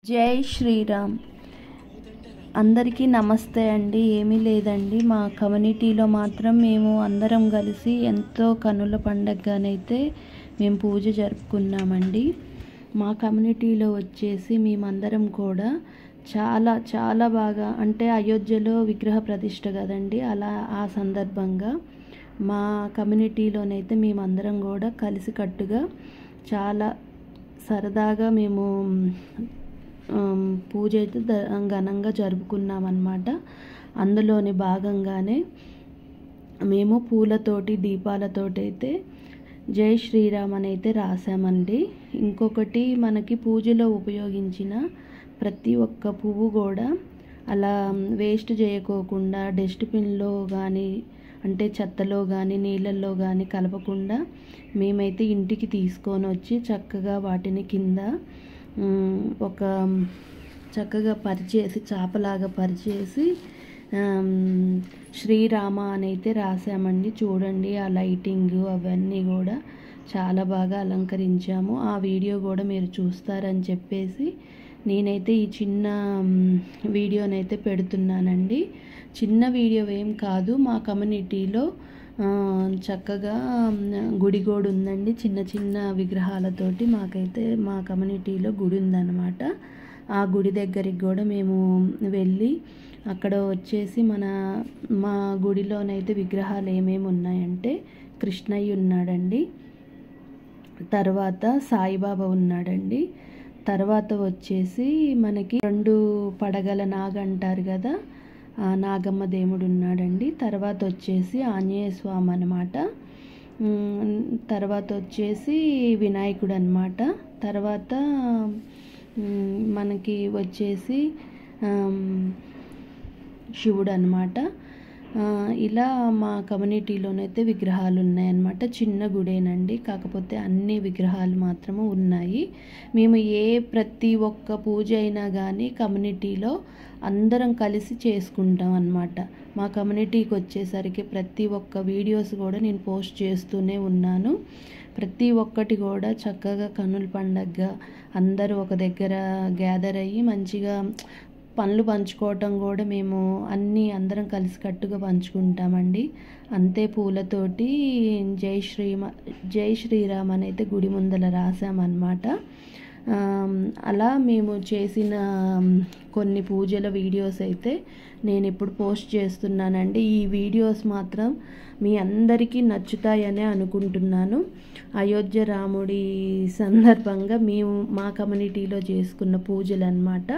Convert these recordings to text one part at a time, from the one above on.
జై శ్రీరామ్. అందరికీ నమస్తే అండి. ఏమీ లేదండి, మా కమ్యూనిటీలో మాత్రం మేము అందరం కలిసి ఎంతో కన్నుల పండగగానైతే మేము పూజ జరుపుకున్నామండి. మా కమ్యూనిటీలో వచ్చేసి మేమందరం కూడా చాలా చాలా బాగా, అంటే అయోధ్యలో విగ్రహ ప్రతిష్ఠ కదండి, అలా ఆ సందర్భంగా మా కమ్యూనిటీలోనైతే మేమందరం కూడా కలిసికట్టుగా చాలా సరదాగా మేము పూజ అయితే ఘనంగా జరుపుకున్నామన్నమాట. అందులోని భాగంగానే మేము పూలతోటి దీపాలతోటి అయితే జై శ్రీరామ్ అని అయితే రాసామండి. ఇంకొకటి, మనకి పూజలో ఉపయోగించిన ప్రతి ఒక్క పువ్వు కూడా అలా వేస్ట్ చేయకోకుండా డస్ట్బిన్లో కానీ, అంటే చెత్తలో కానీ నీళ్ళల్లో కానీ కలపకుండా మేమైతే ఇంటికి తీసుకొని వచ్చి చక్కగా వాటిని కింద ఒక చక్కగా పరిచేసి, చాపలాగా పరిచేసి శ్రీరామ అని అయితే రాసామండి. చూడండి, ఆ లైటింగ్ అవన్నీ కూడా చాలా బాగా అలంకరించాము. ఆ వీడియో కూడా మీరు చూస్తారని చెప్పేసి నేనైతే ఈ చిన్న వీడియోనైతే పెడుతున్నానండి. చిన్న వీడియో ఏం కాదు, మా కమ్యూనిటీలో చక్కగా గుడి కూడా ఉందండి. చిన్న చిన్న విగ్రహాలతోటి మాకైతే మా కమ్యూనిటీలో గుడి ఉందన్నమాట. ఆ గుడి దగ్గరికి కూడా మేము వెళ్ళి అక్కడ వచ్చేసి మా గుడిలోనైతే విగ్రహాలు ఏమేమి ఉన్నాయంటే కృష్ణయ్య ఉన్నాడండి, తర్వాత సాయిబాబా ఉన్నాడండి, తర్వాత వచ్చేసి మనకి 2 పడగల నాగ అంటారు కదా, నాగమ్మ దేవుడు ఉన్నాడండి, తర్వాత వచ్చేసి ఆంజనేయ స్వామి అన్నమాట, తర్వాత వచ్చేసి వినాయకుడు అన్నమాట, తర్వాత మనకి వచ్చేసి శివుడు అన్నమాట. ఇలా మా కమ్యూనిటీలోనైతే విగ్రహాలు ఉన్నాయన్నమాట. చిన్న గుడేనండి, కాకపోతే అన్ని విగ్రహాలు మాత్రము ఉన్నాయి. మేము ప్రతి ఒక్క పూజ అయినా కానీ కమ్యూనిటీలో అందరం కలిసి చేసుకుంటాం అన్నమాట. మా కమ్యూనిటీకి వచ్చేసరికి ప్రతి ఒక్క వీడియోస్ కూడా నేను పోస్ట్ చేస్తూనే ఉన్నాను. ప్రతి ఒక్కటి కూడా చక్కగా కన్నుల పండగగా అందరూ ఒక దగ్గర గ్యాదర్ అయ్యి మంచిగా పనులు పంచుకోవటం కూడా మేము అందరం కలిసికట్టుగా పంచుకుంటామండి. అంతే పూలతోటి జై శ్రీరామ్ అని అయితే గుడి ముందర రాసామన్నమాట. అలా మేము చేసిన కొన్ని పూజల వీడియోస్ అయితే నేను ఇప్పుడు పోస్ట్ చేస్తున్నానండి. ఈ వీడియోస్ మాత్రం మీ అందరికీ నచ్చుతాయనే అనుకుంటున్నాను. అయోధ్య రాముడి సందర్భంగా మేము మా కమ్యూనిటీలో చేసుకున్న పూజలు అన్నమాట.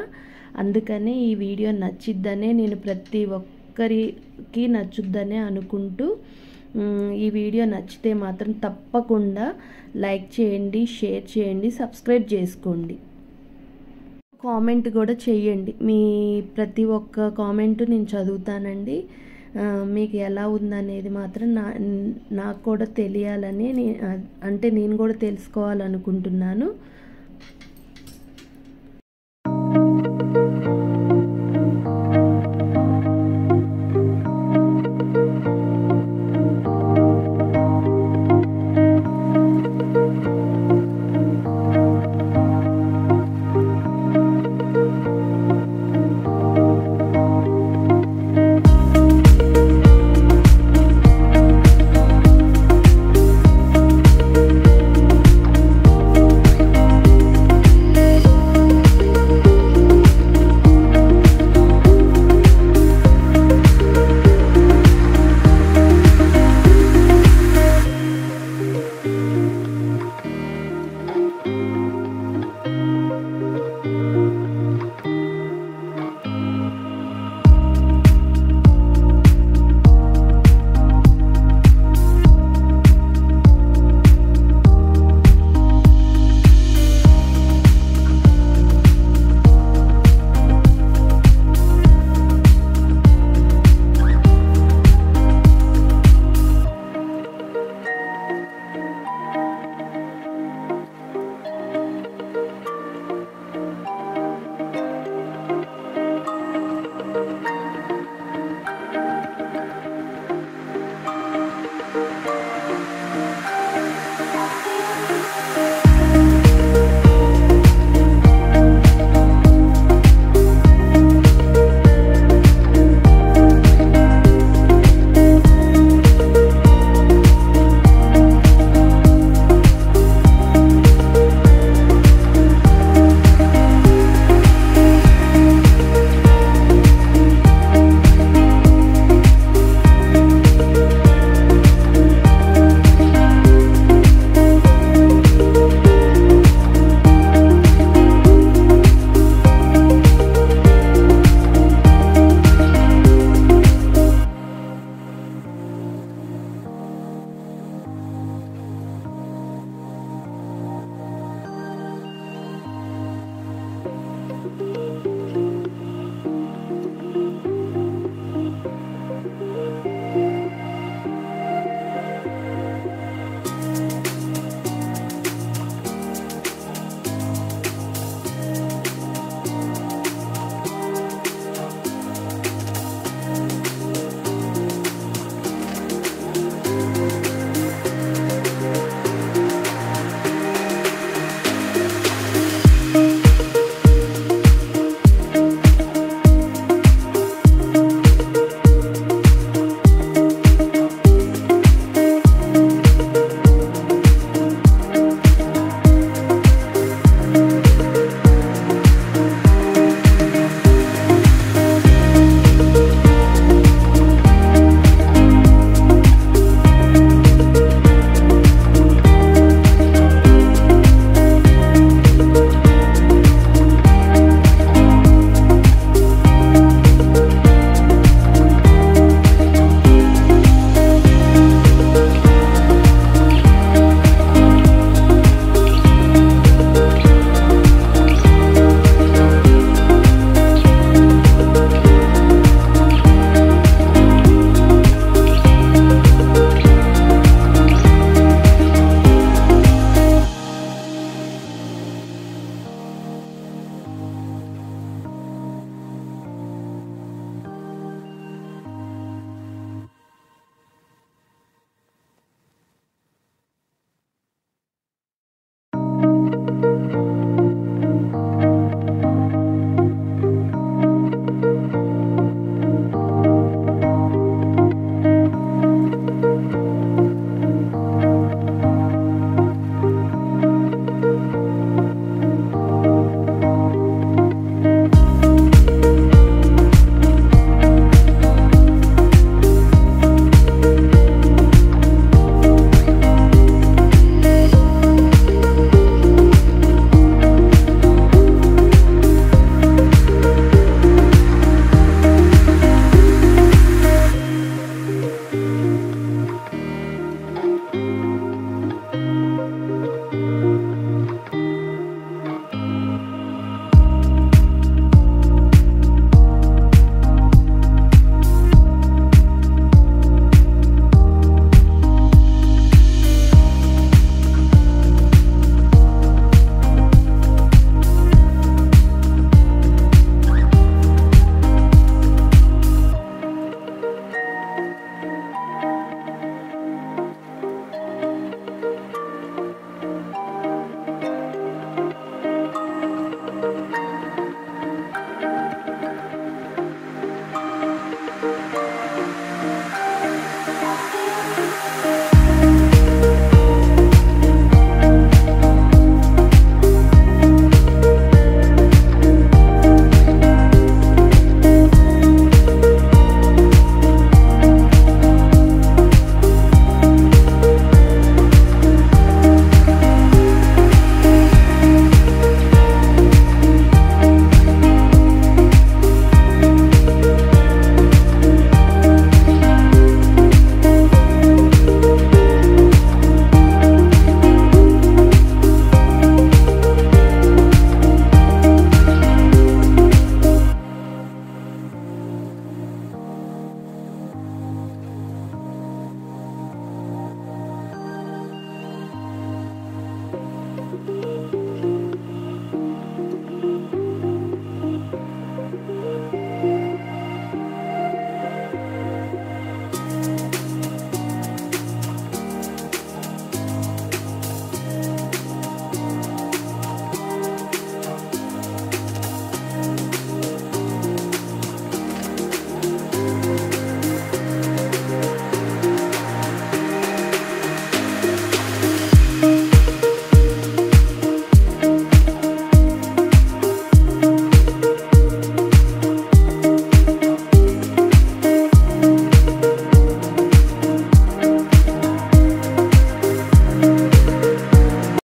అందుకనే ఈ వీడియో నచ్చిద్దనే, నేను ప్రతి ఒక్కరికి నచ్చుద్దనే అనుకుంటూ, ఈ వీడియో నచ్చితే మాత్రం తప్పకుండా లైక్ చేయండి, షేర్ చేయండి, సబ్స్క్రైబ్ చేసుకోండి, కామెంట్ కూడా చేయండి. మీ ప్రతి ఒక్క కామెంట్ నేను చదువుతానండి. మీకు ఎలా ఉందనేది మాత్రం నాకు కూడా తెలియాలని, అంటే నేను కూడా తెలుసుకోవాలనుకుంటున్నాను.